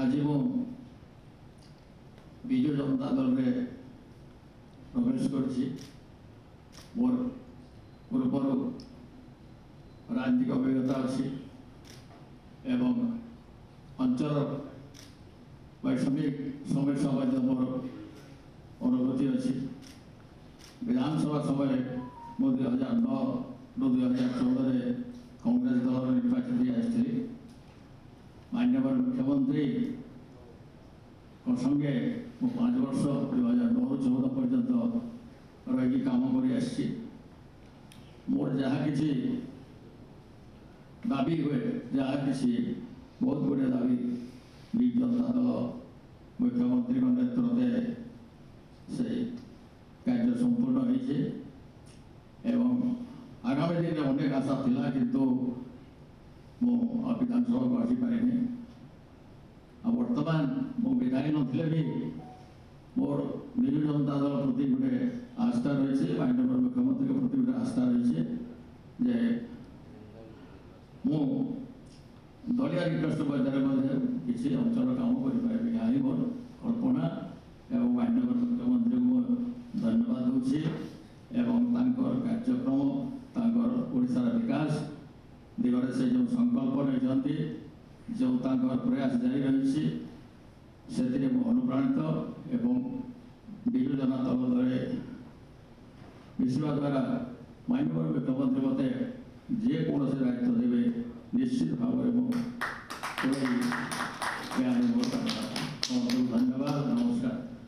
आज मु विजु जनता दल में प्रवेश कर मोर पूर्वर राजनीतिक अभिज्ञता अच्छी एवं अंचल वैषम्यिक समस्या मोर अनुभूति अच्छी। विधानसभा समय मु 2009 2014 कांग्रेस दल निर्वाचित होती माननीय मुख्यमंत्री संगे मु 5 वर्ष 2009-14 पर्यंत रही काम कर मोर जहाँ किसी दाबी हुए जहाँ किसी बहुत गुड़े दाबी विजु जनता दल मुख्यमंत्री नेतृत्व से कार्य संपूर्ण होइछे एवं आगामी दिन में अनेक आशा थिला किंतु मु विधानसभा को आसी पारिनी। वर्तमान मु विधायक नथिले भी मोर विजु जनता दल प्रति गोटे आस्था रही माननीय मुख्यमंत्री प्रति गोटे आस्था रही जे मु दलिया रिक्वेस्ट बजारे किसी अंचल काम करें यहाँ ही मोर कल्पना एवं माननीय मुख्यमंत्री को धन्यवाद दूसरी एवं कार्यक्रम ओडिशार विकास दिगरे से जो संकल्प नहीं जो प्रयास जारी रही से अनुप्राणित एवं विजु जनता दल मिशा द्वारा माननीय मुख्यमंत्री मत जेकोसी दायित्व देवे निश्चित भाव